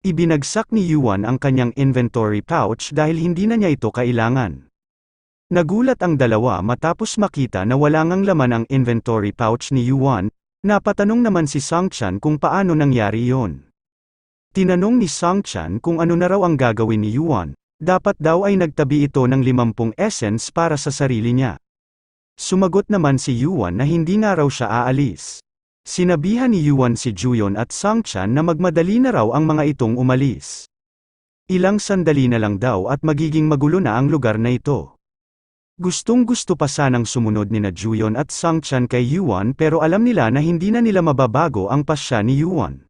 Ibinagsak ni Yuan ang kanyang inventory pouch dahil hindi na niya ito kailangan. Nagulat ang dalawa matapos makita na wala ngang laman ang inventory pouch ni Yuan. Napatanong naman si Sangchan kung paano nangyari iyon. Tinanong ni Sangchan kung ano na raw ang gagawin ni Yuan. Dapat daw ay nagtabi ito ng 50 essence para sa sarili niya. Sumagot naman si Yuan na hindi nga raw siya aalis. Sinabihan ni Yuan si Juyon at Sangchan na magmadali na raw ang mga itong umalis. Ilang sandali na lang daw at magiging magulo na ang lugar na ito. Gustong-gusto pa sanang sumunod nina Juyon at Sangchan kay Yuan pero alam nila na hindi na nila mababago ang pasya ni Yuan.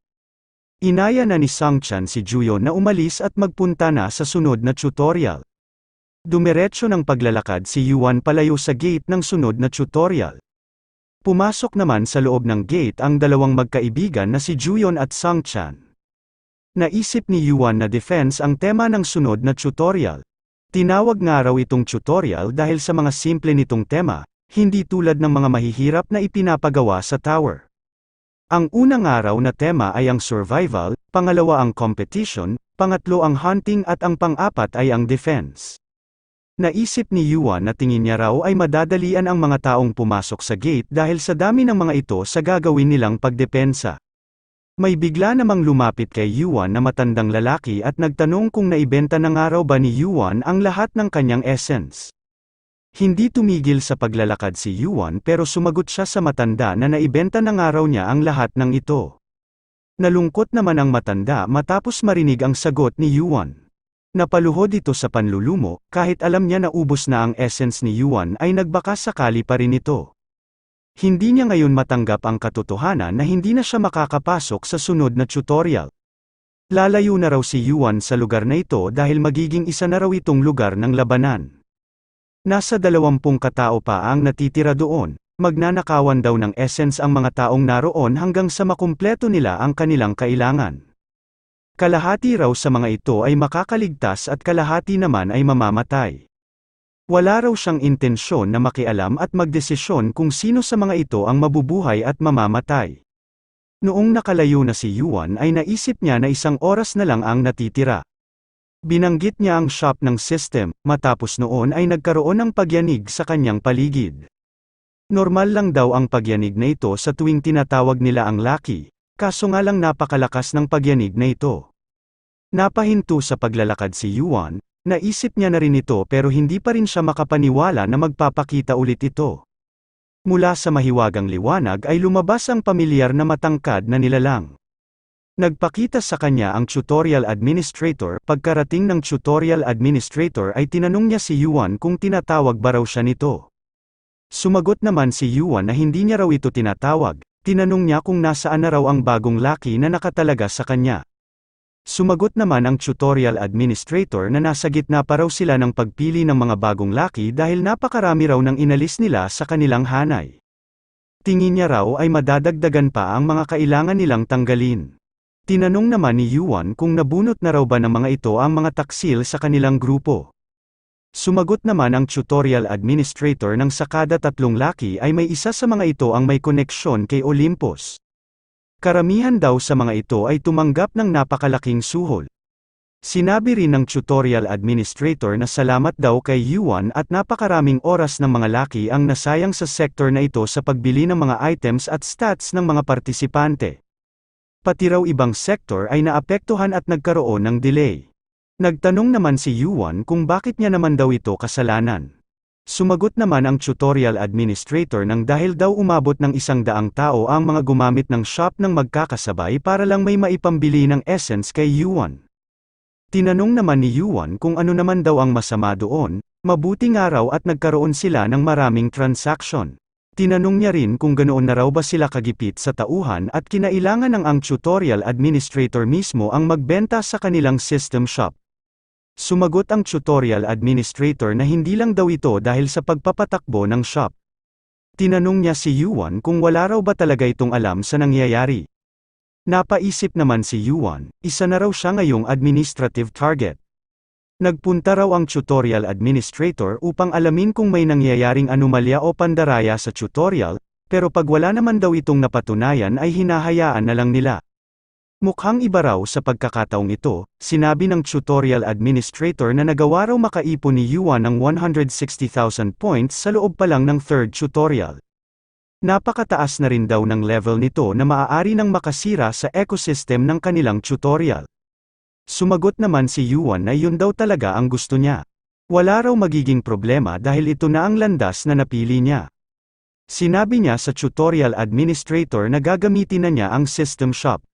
Inaya na ni Sangchan si Juyon na umalis at magpunta na sa sunod na tutorial. Dumiretso ng paglalakad si Yuan palayo sa gate ng sunod na tutorial. Pumasok naman sa loob ng gate ang dalawang magkaibigan na si Juyon at Sangchan. Naisip ni Yuan na defense ang tema ng sunod na tutorial. Tinawag nga raw itong tutorial dahil sa mga simple nitong tema, hindi tulad ng mga mahihirap na ipinapagawa sa tower. Ang unang araw na tema ay ang survival, pangalawa ang competition, pangatlo ang hunting at ang pang-apat ay ang defense. Naisip ni Yuan na tingin niya raw ay madadalian ang mga taong pumasok sa gate dahil sa dami ng mga ito sa gagawin nilang pagdepensa. May bigla namang lumapit kay Yuan na matandang lalaki at nagtanong kung naibenta na nga raw ba ni Yuan ang lahat ng kanyang essence. Hindi tumigil sa paglalakad si Yuan pero sumagot siya sa matanda na naibenta na nga raw niya ang lahat ng ito. Nalungkot naman ang matanda matapos marinig ang sagot ni Yuan. Napaluhod ito sa panlulumo, kahit alam niya na ubos na ang essence ni Yuan ay nagbaka sakali pa rin ito. Hindi niya ngayon matanggap ang katotohanan na hindi na siya makakapasok sa sunod na tutorial. Lalayo na raw si Yuan sa lugar na ito dahil magiging isa na raw itong lugar ng labanan. Nasa 20 katao pa ang natitira doon, magnanakawan daw ng essence ang mga taong naroon hanggang sa makumpleto nila ang kanilang kailangan. Kalahati raw sa mga ito ay makakaligtas at kalahati naman ay mamamatay. Wala raw siyang intensyon na makialam at magdesisyon kung sino sa mga ito ang mabubuhay at mamamatay. Noong nakalayo na si Yuan ay naisip niya na 1 oras na lang ang natitira. Binanggit niya ang shop ng system, matapos noon ay nagkaroon ng pagyanig sa kanyang paligid. Normal lang daw ang pagyanig na ito sa tuwing tinatawag nila ang Lucky, kaso nga lang napakalakas ng pagyanig na ito. Napahinto sa paglalakad si Yuan. Naisip niya na rin ito pero hindi pa rin siya makapaniwala na magpapakita ulit ito. Mula sa mahiwagang liwanag ay lumabas ang pamilyar na matangkad na nilalang. Nagpakita sa kanya ang tutorial administrator. Pagkarating ng tutorial administrator ay tinanong niya si Yuan kung tinatawag ba raw siya nito. Sumagot naman si Yuan na hindi niya raw ito tinatawag. Tinanong niya kung nasaan na raw ang bagong Lucky na nakatalaga sa kanya. Sumagot naman ang tutorial administrator na nasa gitna pa raw sila ng pagpili ng mga bagong Lucky dahil napakarami raw ng inalis nila sa kanilang hanay. Tingin niya raw ay madadagdagan pa ang mga kailangan nilang tanggalin. Tinanong naman ni Yuan kung nabunot na raw ba ng mga ito ang mga taksil sa kanilang grupo. Sumagot naman ang tutorial administrator ng sa kada 3 Lucky ay may isa sa mga ito ang may koneksyon kay Olympus. Karamihan daw sa mga ito ay tumanggap ng napakalaking suhol. Sinabi rin ng tutorial administrator na salamat daw kay Yuan at napakaraming oras ng mga Lucky ang nasayang sa sektor na ito sa pagbili ng mga items at stats ng mga partisipante. Pati raw ibang sektor ay naapektuhan at nagkaroon ng delay. Nagtanong naman si Yuan kung bakit niya naman daw ito kasalanan. Sumagot naman ang tutorial administrator nang dahil daw umabot ng 100 tao ang mga gumamit ng shop ng magkakasabay para lang may maipambili ng essence kay Yuan. Tinanong naman ni Yuan kung ano naman daw ang masama doon, mabuti nga raw at nagkaroon sila ng maraming transaction. Tinanong niya rin kung ganoon na raw ba sila kagipit sa tauhan at kinailangan ng ang tutorial administrator mismo ang magbenta sa kanilang system shop. Sumagot ang tutorial administrator na hindi lang daw ito dahil sa pagpapatakbo ng shop. Tinanong niya si Yuan kung wala raw ba talaga itong alam sa nangyayari. Napaisip naman si Yuan, isa na raw siya ngayong administrative target. Nagpunta raw ang tutorial administrator upang alamin kung may nangyayaring anomalya o pandaraya sa tutorial, pero pag wala naman daw itong napatunayan ay hinahayaan na lang nila. Mukhang iba raw sa pagkakataong ito, sinabi ng tutorial administrator na nagawa raw makaipon ni Yuan ng 160,000 points sa loob pa lang ng third tutorial. Napakataas na rin daw ng level nito na maaari nang makasira sa ecosystem ng kanilang tutorial. Sumagot naman si Yuan na yun daw talaga ang gusto niya. Wala raw magiging problema dahil ito na ang landas na napili niya. Sinabi niya sa tutorial administrator na gagamitin na niya ang system shop.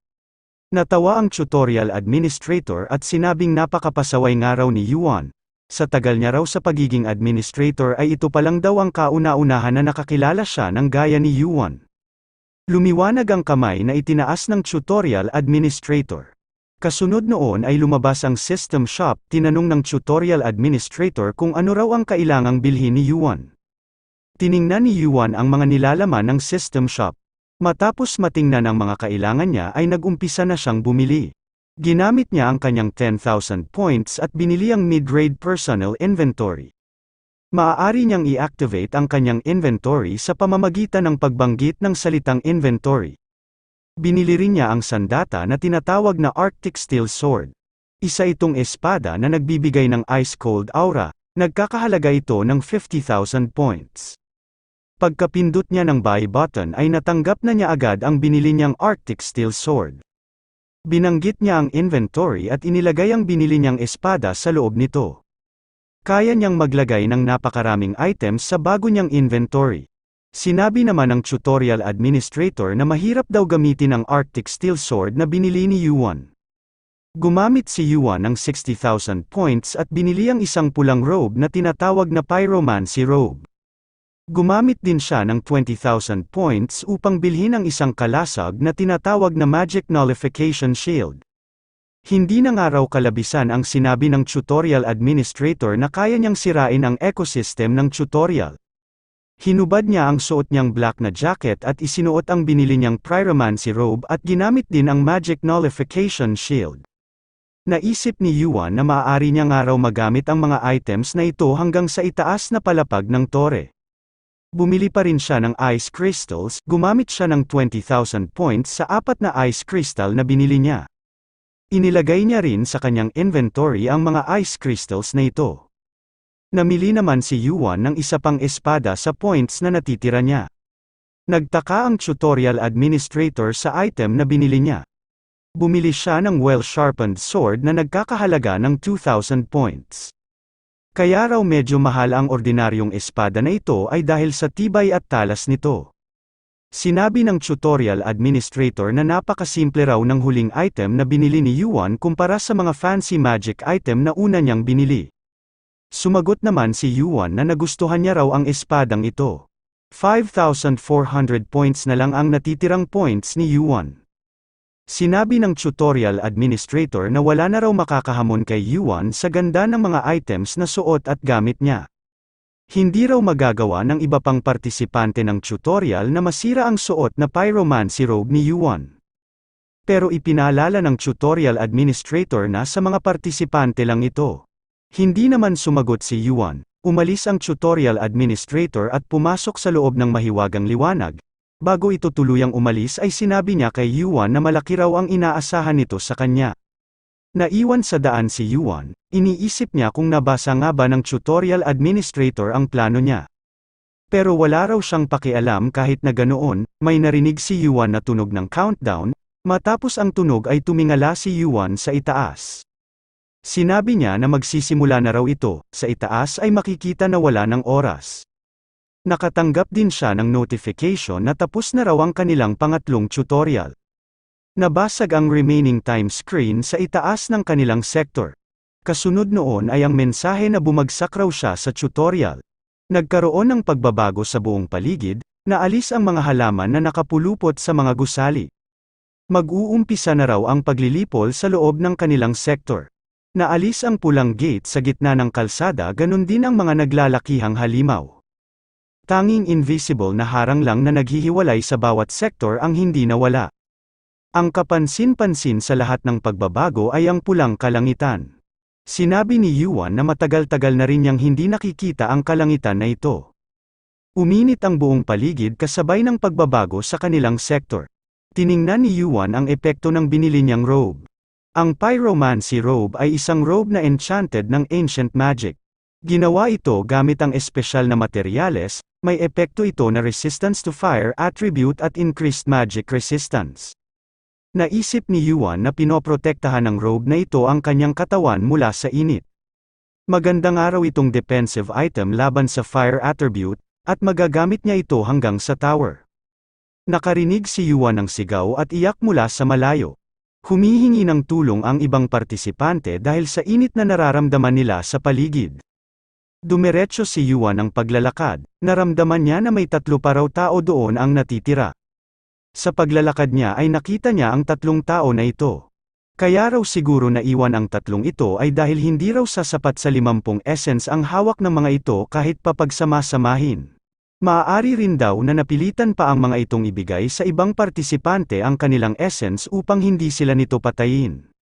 Natawa ang tutorial administrator at sinabing napakapasaway nga raw ni Yuan. Sa tagal niya raw sa pagiging administrator ay ito palang daw ang kauna-unahan na nakakilala siya ng gaya ni Yuan. Lumiwanag ang kamay na itinaas ng tutorial administrator. Kasunod noon ay lumabas ang system shop, tinanong ng tutorial administrator kung ano raw ang kailangang bilhin ni Yuan. Tiningnan ni Yuan ang mga nilalaman ng system shop. Matapos matingnan ang mga kailangan niya ay nag-umpisa na siyang bumili. Ginamit niya ang kanyang 10,000 points at binili ang mid-grade personal inventory. Maaari niyang i-activate ang kanyang inventory sa pamamagitan ng pagbanggit ng salitang inventory. Binili rin niya ang sandata na tinatawag na Arctic Steel Sword. Isa itong espada na nagbibigay ng ice-cold aura, nagkakahalaga ito ng 50,000 points. Pagkapindot niya ng buy button ay natanggap na niya agad ang binili niyang Arctic Steel Sword. Binanggit niya ang inventory at inilagay ang binili niyang espada sa loob nito. Kaya niyang maglagay ng napakaraming items sa bago niyang inventory. Sinabi naman ng tutorial administrator na mahirap daw gamitin ang Arctic Steel Sword na binili ni Yuan. Gumamit si Yuan ng 60,000 points at binili ang isang pulang robe na tinatawag na Pyromancy Robe. Gumamit din siya ng 20,000 points upang bilhin ang isang kalasag na tinatawag na Magic Nullification Shield. Hindi na nga raw kalabisan ang sinabi ng tutorial administrator na kaya niyang sirain ang ecosystem ng tutorial. Hinubad niya ang suot niyang black na jacket at isinuot ang binili niyang Pyromancy Robe at ginamit din ang Magic Nullification Shield. Naisip ni Yuan na maaari niya nga raw magamit ang mga items na ito hanggang sa itaas na palapag ng tore. Bumili pa rin siya ng ice crystals, gumamit siya ng 20,000 points sa 4 na ice crystal na binili niya. Inilagay niya rin sa kanyang inventory ang mga ice crystals na ito. Namili naman si Yuan ng isa pang espada sa points na natitira niya. Nagtaka ang tutorial administrator sa item na binili niya. Bumili siya ng well-sharpened sword na nagkakahalaga ng 2,000 points. Kaya raw medyo mahal ang ordinaryong espada na ito ay dahil sa tibay at talas nito. Sinabi ng tutorial administrator na napakasimple raw ng huling item na binili ni Yuan kumpara sa mga fancy magic item na una niyang binili. Sumagot naman si Yuan na nagustuhan niya raw ang espadang ito. 5,400 points na lang ang natitirang points ni Yuan. Sinabi ng tutorial administrator na wala na raw makakahamon kay Yuan sa ganda ng mga items na suot at gamit niya. Hindi raw magagawa ng iba pang partisipante ng tutorial na masira ang suot na Pyromancy Robe ni Yuan. Pero ipinaalala ng tutorial administrator na sa mga partisipante lang ito. Hindi naman sumagot si Yuan. Umalis ang tutorial administrator at pumasok sa loob ng mahiwagang liwanag. Bago ito tuluyang umalis ay sinabi niya kay Yuan na malaki raw ang inaasahan nito sa kanya. Naiwan sa daan si Yuan, iniisip niya kung nabasa nga ba ng tutorial administrator ang plano niya. Pero wala raw siyang pakialam kahit na ganoon, may narinig si Yuan na tunog ng countdown, matapos ang tunog ay tumingala si Yuan sa itaas. Sinabi niya na magsisimula na raw ito, sa itaas ay makikita na wala ng oras. Nakatanggap din siya ng notification na tapos na raw ang kanilang pangatlong tutorial. Nabasag ang remaining time screen sa itaas ng kanilang sector. Kasunod noon ay ang mensahe na bumagsak raw siya sa tutorial. Nagkaroon ng pagbabago sa buong paligid, naalis ang mga halaman na nakapulupot sa mga gusali. Mag-uumpisa na raw ang paglilipol sa loob ng kanilang sector. Naalis ang pulang gate sa gitna ng kalsada, ganun din ang mga naglalakihang halimaw. Tanging invisible na harang lang na naghihiwalay sa bawat sektor ang hindi nawala. Ang kapansin-pansin sa lahat ng pagbabago ay ang pulang kalangitan. Sinabi ni Yuan na matagal-tagal na rin niyang hindi nakikita ang kalangitan na ito. Uminit ang buong paligid kasabay ng pagbabago sa kanilang sektor. Tiningnan ni Yuan ang epekto ng binili niyang robe. Ang Pyromancy robe ay isang robe na enchanted ng ancient magic. Ginawa ito gamit ang espesyal na materyales, may epekto ito na resistance to fire attribute at increased magic resistance. Naisip ni Yuan na pinoprotektahan ng robe na ito ang kanyang katawan mula sa init. Magandang araw itong defensive item laban sa fire attribute, at magagamit niya ito hanggang sa tower. Nakarinig si Yuan ng sigaw at iyak mula sa malayo. Humihingi ng tulong ang ibang partisipante dahil sa init na nararamdaman nila sa paligid. Dumiretso si Yuan ng paglalakad, naramdaman niya na may 3 pa raw tao doon ang natitira. Sa paglalakad niya ay nakita niya ang 3 tao na ito. Kaya raw siguro naiwan ang 3 ito ay dahil hindi raw sasapat sa 50 essence ang hawak ng mga ito kahit papagsama-samahin. Maaari rin daw na napilitan pa ang mga itong ibigay sa ibang partisipante ang kanilang essence upang hindi sila nito patayin.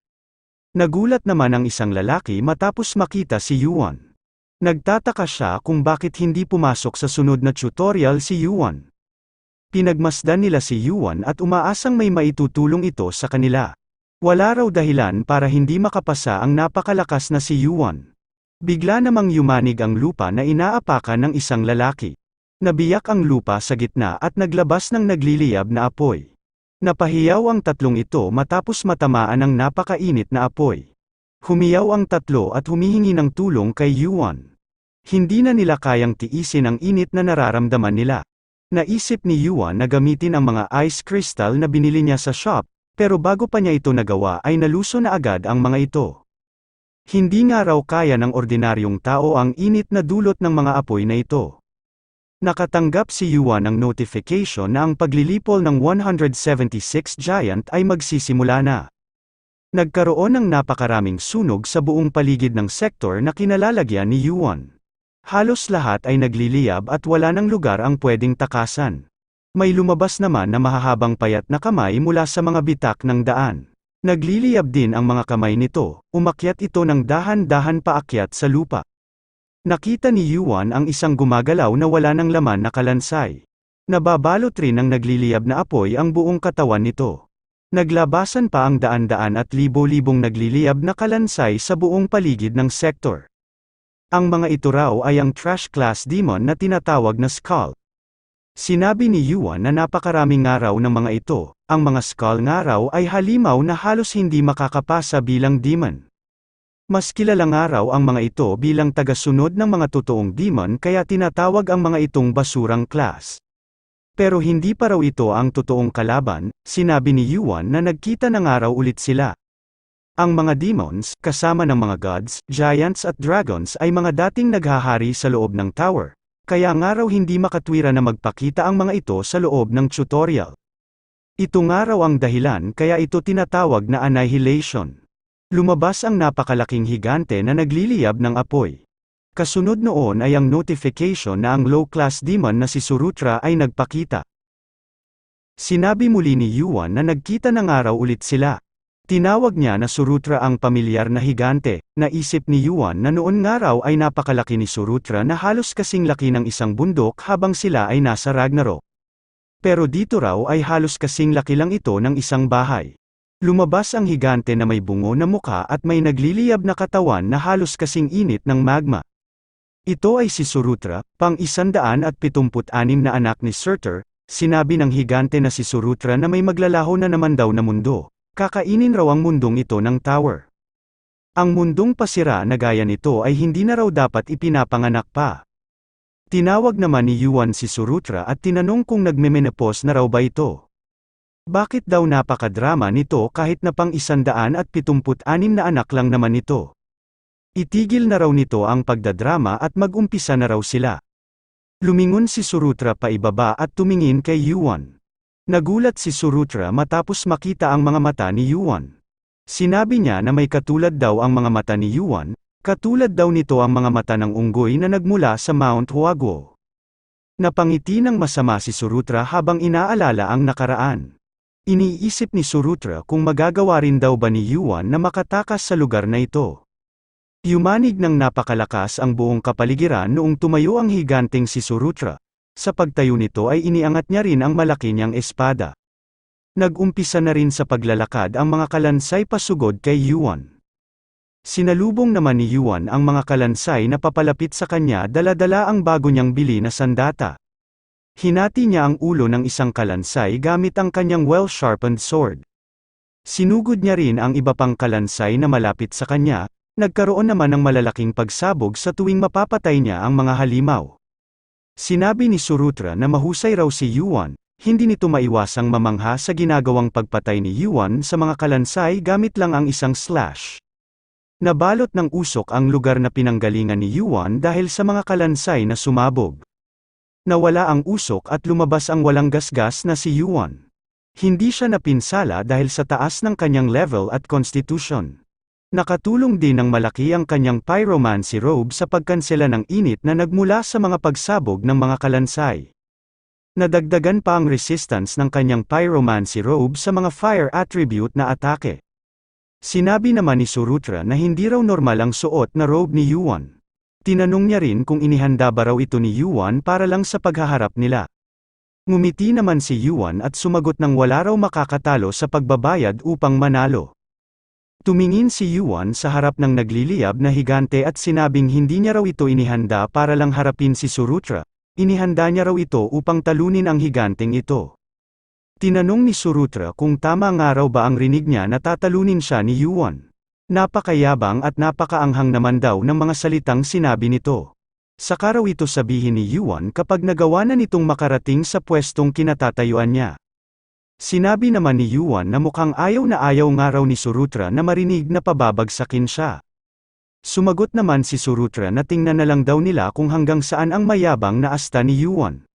Nagulat naman ang isang lalaki matapos makita si Yuan. Nagtataka siya kung bakit hindi pumasok sa sunod na tutorial si Yuan. Pinagmasdan nila si Yuan at umaasang may maitutulong ito sa kanila. Wala raw dahilan para hindi makapasa ang napakalakas na si Yuan. Bigla namang yumanig ang lupa na inaapakan ng isang lalaki. Nabiyak ang lupa sa gitna at naglabas ng nagliliyab na apoy. Napahiyaw ang 3 ito matapos matamaan ng napakainit na apoy. Humiyaw ang 3 at humihingi ng tulong kay Yuan. Hindi na nila kayang tiisin ang init na nararamdaman nila. Naisip ni Yuan na gamitin ang mga ice crystal na binili niya sa shop, pero bago pa niya ito nagawa ay naluso na agad ang mga ito. Hindi nga raw kaya ng ordinaryong tao ang init na dulot ng mga apoy na ito. Nakatanggap si Yuan ng notification na ang paglilipol ng 176 giant ay magsisimula na. Nagkaroon ng napakaraming sunog sa buong paligid ng sektor na kinalalagyan ni Yuan. Halos lahat ay nagliliyab at wala ng lugar ang pwedeng takasan. May lumabas naman na mahahabang payat na kamay mula sa mga bitak ng daan. Nagliliyab din ang mga kamay nito, umakyat ito ng dahan-dahan paakyat sa lupa. Nakita ni Yuan ang isang gumagalaw na wala ng laman na kalansay. Nababalot rin ng nagliliyab na apoy ang buong katawan nito. Naglabasan pa ang daan-daan at libo-libong nagliliyab na kalansay sa buong paligid ng sektor. Ang mga ito raw ay ang trash class demon na tinatawag na skull. Sinabi ni Yuan na napakaraming nga raw ng mga ito, ang mga skull nga raw ay halimaw na halos hindi makakapasa bilang demon. Mas kilala nga raw ang mga ito bilang tagasunod ng mga totoong demon kaya tinatawag ang mga itong basurang class. Pero hindi pa raw ito ang totoong kalaban, sinabi ni Yuan na nagkita na nga raw ulit sila. Ang mga demons, kasama ng mga gods, giants at dragons ay mga dating naghahari sa loob ng tower, kaya nga raw hindi makatwira na magpakita ang mga ito sa loob ng tutorial. Ito nga raw ang dahilan kaya ito tinatawag na annihilation. Lumabas ang napakalaking higante na nagliliyab ng apoy. Kasunod noon ay ang notification na ang low-class demon na si Surutra ay nagpakita. Sinabi muli ni Yuan na nagkita na nga raw ulit sila. Tinawag niya na Surutra ang pamilyar na higante. Naisip ni Yuan na noon nga raw ay napakalaki ni Surutra na halos kasing laki ng isang bundok habang sila ay nasa Ragnarok. Pero dito raw ay halos kasing laki lang ito ng isang bahay. Lumabas ang higante na may bungo na muka at may nagliliyab na katawan na halos kasing init ng magma. Ito ay si Surutra, pang-176 na anak ni Surtur. Sinabi ng higante na si Surutra na may maglalaho na naman daw na mundo. Kakainin raw ang mundong ito ng tower. Ang mundong pasira na gaya nito ay hindi na raw dapat ipinapanganak pa. Tinawag naman ni Yuan si Surutra at tinanong kung nagmemenopause na raw ba ito. Bakit daw napakadrama nito kahit na pang-176 na anak lang naman nito? Itigil na raw nito ang pagdadrama at mag-umpisa na raw sila. Lumingon si Surutra paibaba at tumingin kay Yuan. Nagulat si Surutra matapos makita ang mga mata ni Yuan. Sinabi niya na may katulad daw ang mga mata ni Yuan, katulad daw nito ang mga mata ng unggoy na nagmula sa Mount Huaguo. Napangiti ng masama si Surutra habang inaalala ang nakaraan. Iniisip ni Surutra kung magagawa rin daw ba ni Yuan na makatakas sa lugar na ito. Yumanig ng napakalakas ang buong kapaligiran noong tumayo ang higanteng si Surutra. Sa pagtayo nito ay iniangat niya rin ang malaki niyang espada. Nag-umpisa na rin sa paglalakad ang mga kalansay pasugod kay Yuan. Sinalubong naman ni Yuan ang mga kalansay na papalapit sa kanya dala-dala ang bago niyang bili na sandata. Hinati niya ang ulo ng isang kalansay gamit ang kanyang well-sharpened sword. Sinugod niya rin ang iba pang kalansay na malapit sa kanya, nagkaroon naman ng malalaking pagsabog sa tuwing mapapatay niya ang mga halimaw. Sinabi ni Surutra na mahusay raw si Yuan, hindi nito maiwasang mamangha sa ginagawang pagpatay ni Yuan sa mga kalansay gamit lang ang isang slash. Nabalot ng usok ang lugar na pinanggalingan ni Yuan dahil sa mga kalansay na sumabog. Nawala ang usok at lumabas ang walang gasgas na si Yuan. Hindi siya napinsala dahil sa taas ng kanyang level at constitution. Nakatulong din ng malaki ang kanyang pyromancy robe sa pagkansela ng init na nagmula sa mga pagsabog ng mga kalansay. Nadagdagan pa ang resistance ng kanyang pyromancy robe sa mga fire attribute na atake. Sinabi naman ni Surutra na hindi raw normal ang suot na robe ni Yuan. Tinanong niya rin kung inihanda ba raw ito ni Yuan para lang sa paghaharap nila. Ngumiti naman si Yuan at sumagot ng wala raw makakatalo sa pagbabayad upang manalo. Tumingin si Yuan sa harap ng nagliliyab na higante at sinabing hindi niya raw ito inihanda para lang harapin si Surutra, inihanda niya raw ito upang talunin ang higanteng ito. Tinanong ni Surutra kung tama nga raw ba ang rinig niya na tatalunin siya ni Yuan. Napakayabang at napakaanghang naman daw ng mga salitang sinabi nito. Saka raw ito sabihin ni Yuan kapag nagawa na nitong makarating sa pwestong kinatatayuan niya. Sinabi naman ni Yuan na mukhang ayaw nga raw ni Surutra na marinig na pababagsakin siya. Sumagot naman si Surutra na tingnan na lang daw nila kung hanggang saan ang mayabang na asta ni Yuan.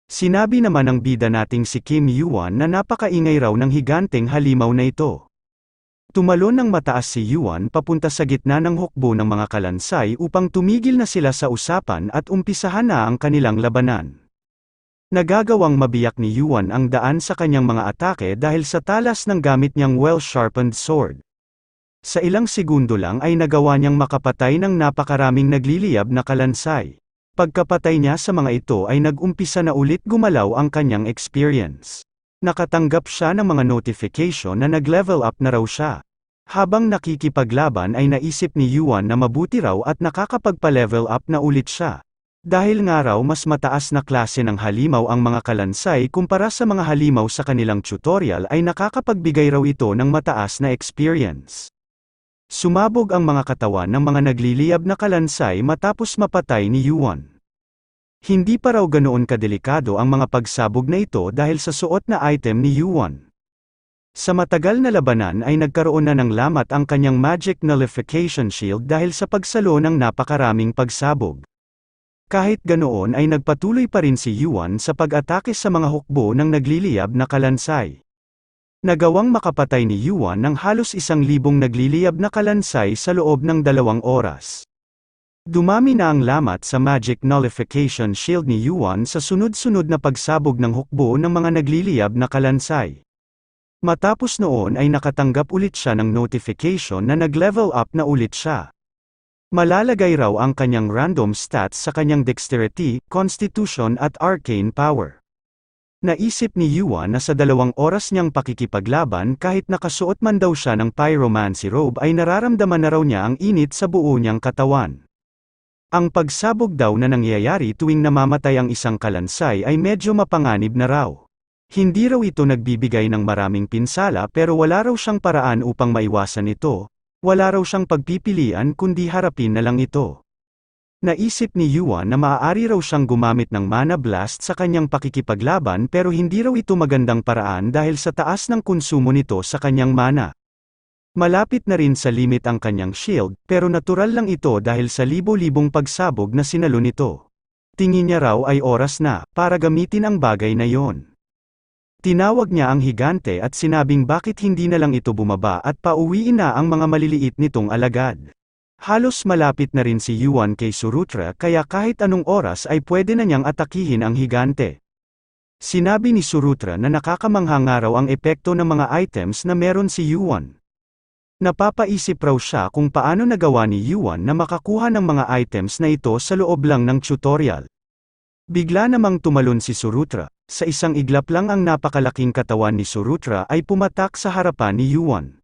Sinabi naman ng bida nating si Kim Yuan na napakaingay raw ng higanteng halimaw na ito. Tumalon ng mataas si Yuan papunta sa gitna ng hukbo ng mga kalansay upang tumigil na sila sa usapan at umpisahan na ang kanilang labanan. Nagagawang mabiyak ni Yuan ang daan sa kanyang mga atake dahil sa talas ng gamit niyang well-sharpened sword. Sa ilang segundo lang ay nagawa niyang makapatay ng napakaraming nagliliyab na kalansay. Pagkapatay niya sa mga ito ay nag-umpisa na ulit gumalaw ang kanyang experience. Nakatanggap siya ng mga notification na nag-level up na raw siya. Habang nakikipaglaban ay naisip ni Yuan na mabuti raw at nakakapagpa-level up na ulit siya. Dahil nga raw mas mataas na klase ng halimaw ang mga kalansay kumpara sa mga halimaw sa kanilang tutorial ay nakakapagbigay raw ito ng mataas na experience. Sumabog ang mga katawan ng mga nagliliyab na kalansay matapos mapatay ni Yuan. Hindi pa raw ganoon kadelikado ang mga pagsabog na ito dahil sa suot na item ni Yuan. Sa matagal na labanan ay nagkaroon na ng lamat ang kanyang magic nullification shield dahil sa pagsalo ng napakaraming pagsabog. Kahit ganoon ay nagpatuloy pa rin si Yuan sa pag-atake sa mga hukbo ng nagliliyab na kalansay. Nagawang makapatay ni Yuan ng halos 1,000 nagliliyab na kalansay sa loob ng 2 oras. Dumami na ang lamat sa magic nullification shield ni Yuan sa sunod-sunod na pagsabog ng hukbo ng mga nagliliyab na kalansay. Matapos noon ay nakatanggap ulit siya ng notification na nag-level up na ulit siya. Malalagay raw ang kanyang random stats sa kanyang dexterity, constitution at arcane power. Naisip ni Yuan na sa 2 oras niyang pakikipaglaban kahit nakasuot man daw siya ng pyromancy robe ay nararamdaman na raw niya ang init sa buo niyang katawan. Ang pagsabog daw na nangyayari tuwing namamatay ang isang kalansay ay medyo mapanganib na raw. Hindi raw ito nagbibigay ng maraming pinsala pero wala raw siyang paraan upang maiwasan ito, wala raw siyang pagpipilian kundi harapin na lang ito. Naisip ni Yuan na maaari raw siyang gumamit ng mana blast sa kanyang pakikipaglaban pero hindi raw ito magandang paraan dahil sa taas ng konsumo nito sa kanyang mana. Malapit na rin sa limit ang kanyang shield pero natural lang ito dahil sa libo-libong pagsabog na sinalo nito. Tingin niya raw ay oras na para gamitin ang bagay na yon. Tinawag niya ang higante at sinabing bakit hindi na lang ito bumaba at pauwiin na ang mga maliliit nitong alagad. Halos malapit na rin si Yuan kay Surutra kaya kahit anong oras ay pwede na niyang atakihin ang higante. Sinabi ni Surutra na nakakamangha nga raw ang epekto ng mga items na meron si Yuan. Napapaisip raw siya kung paano nagawa ni Yuan na makakuha ng mga items na ito sa loob lang ng tutorial. Bigla namang tumalon si Surutra. Sa isang iglap lang ang napakalaking katawan ni Surutra ay pumatak sa harapan ni Yuan.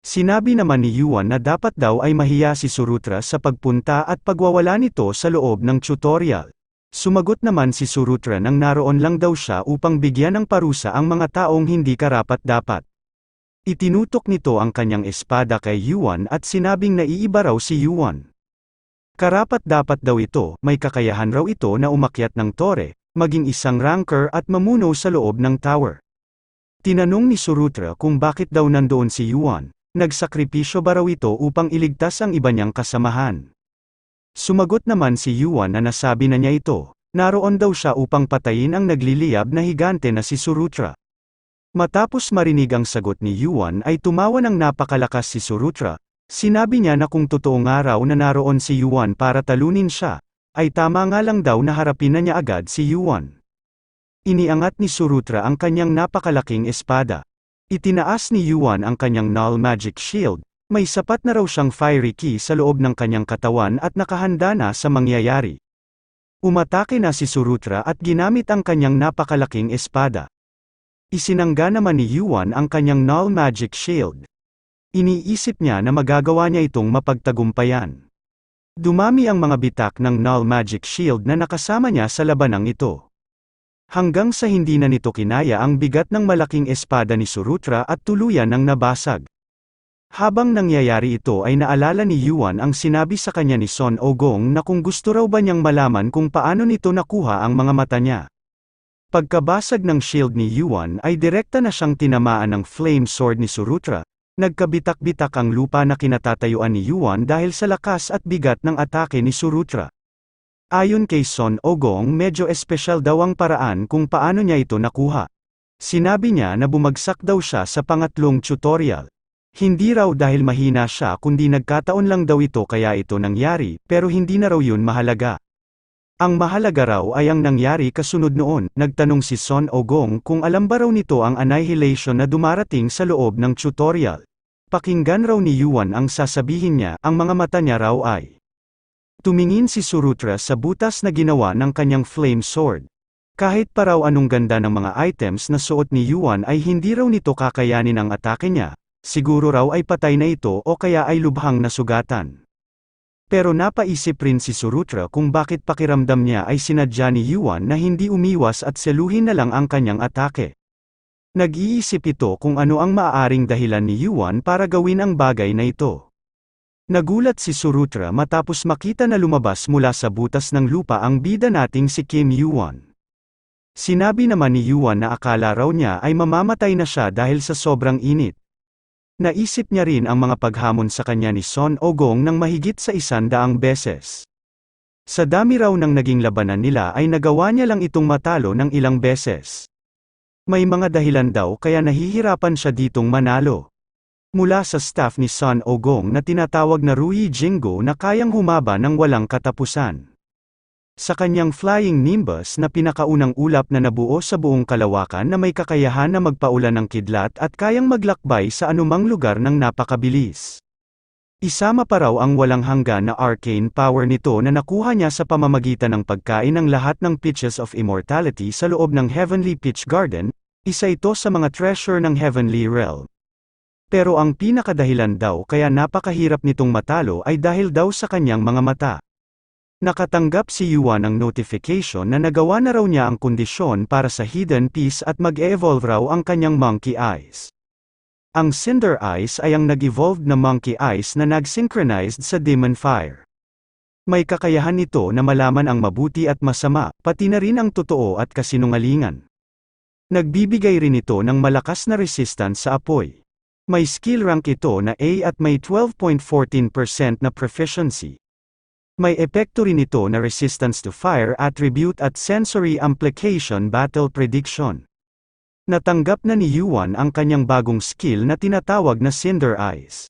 Sinabi naman ni Yuan na dapat daw ay mahiya si Surutra sa pagpunta at pagwawala nito sa loob ng tutorial. Sumagot naman si Surutra nang naroon lang daw siya upang bigyan ng parusa ang mga taong hindi karapat-dapat. Itinutok nito ang kanyang espada kay Yuan at sinabing naiiba raw si Yuan. Karapat-dapat daw ito, may kakayahan raw ito na umakyat ng tore, maging isang ranker at mamuno sa loob ng tower. Tinanong ni Surutra kung bakit daw nandoon si Yuan, nagsakripisyo ba raw ito upang iligtas ang iba niyang kasamahan. Sumagot naman si Yuan na nasabi na niya ito, naroon daw siya upang patayin ang nagliliyab na higante na si Surutra. Matapos marinig ang sagot ni Yuan ay tumawa ng napakalakas si Surutra, sinabi niya na kung totoo nga raw na naroon si Yuan para talunin siya, ay tama nga lang daw na harapin na niya agad si Yuan. Iniangat ni Surutra ang kanyang napakalaking espada. Itinaas ni Yuan ang kanyang null magic shield, may sapat na raw siyang fiery ki sa loob ng kanyang katawan at nakahanda na sa mangyayari. Umatake na si Surutra at ginamit ang kanyang napakalaking espada. Isinangga naman ni Yuan ang kanyang null magic shield. Iniisip niya na magagawa niya itong mapagtagumpayan. Dumami ang mga bitak ng null magic shield na nakasama niya sa labanang ito. Hanggang sa hindi na nito kinaya ang bigat ng malaking espada ni Surutra at tuluyan ng nabasag. Habang nangyayari ito ay naalala ni Yuan ang sinabi sa kanya ni Son Ogong na kung gusto raw ba niyang malaman kung paano nito nakuha ang mga mata niya. Pagkabasag ng shield ni Yuan ay direkta na siyang tinamaan ng flame sword ni Surutra. Nagkabitak-bitak ang lupa na kinatatayuan ni Yuan dahil sa lakas at bigat ng atake ni Surutra. Ayon kay Son Ogong medyo espesyal daw ang paraan kung paano niya ito nakuha. Sinabi niya na bumagsak daw siya sa pangatlong tutorial. Hindi raw dahil mahina siya kundi nagkataon lang daw ito kaya ito nangyari, pero hindi na raw yun mahalaga. Ang mahalaga raw ay ang nangyari kasunod noon. Nagtanong si Son Ogong kung alam ba raw nito ang annihilation na dumarating sa loob ng tutorial. Pakinggan raw ni Yuan ang sasabihin niya, ang mga mata niya raw ay. Tumingin si Surutra sa butas na ginawa ng kanyang flame sword. Kahit pa raw anong ganda ng mga items na suot ni Yuan ay hindi raw nito kakayanin ang atake niya, siguro raw ay patay na ito o kaya ay lubhang nasugatan. Pero napaisip rin si Surutra kung bakit pakiramdam niya ay sinadya ni Yuan na hindi umiwas at seluhin na lang ang kanyang atake. Nag-iisip ito kung ano ang maaaring dahilan ni Yuan para gawin ang bagay na ito. Nagulat si Surutra matapos makita na lumabas mula sa butas ng lupa ang bida nating si Kim Yuan. Sinabi naman ni Yuan na akala raw niya ay mamamatay na siya dahil sa sobrang init. Naisip niya rin ang mga paghamon sa kanya ni Son Ogong ng mahigit sa 100 beses. Sa dami raw ng naging labanan nila ay nagawa niya lang itong matalo ng ilang beses. May mga dahilan daw kaya nahihirapan siya ditong manalo. Mula sa staff ni Son Ogong na tinatawag na Rui Jingo na kayang humaba ng walang katapusan. Sa kanyang Flying Nimbus na pinakaunang ulap na nabuo sa buong kalawakan na may kakayahan na magpaulan ng kidlat at kayang maglakbay sa anumang lugar ng napakabilis. Isama pa raw ang walang hanggan na arcane power nito na nakuha niya sa pamamagitan ng pagkain ng lahat ng pitches of immortality sa loob ng Heavenly Pitch Garden, isa ito sa mga treasure ng Heavenly Realm. Pero ang pinakadahilan daw kaya napakahirap nitong matalo ay dahil daw sa kanyang mga mata. Nakatanggap si Yuan ng notification na nagawa na raw niya ang kondisyon para sa hidden piece at mag-e-evolve raw ang kanyang monkey eyes. Ang Cinder Eyes ay ang nag-evolved na monkey eyes na nag-synchronized sa Demon Fire. May kakayahan nito na malaman ang mabuti at masama, pati na rin ang totoo at kasinungalingan. Nagbibigay rin ito ng malakas na resistance sa apoy. May skill rank ito na A at may 12.14% na proficiency. May epekto rin ito na resistance to fire attribute at sensory amplification battle prediction. Natanggap na ni Yuan ang kanyang bagong skill na tinatawag na Cinder Eyes.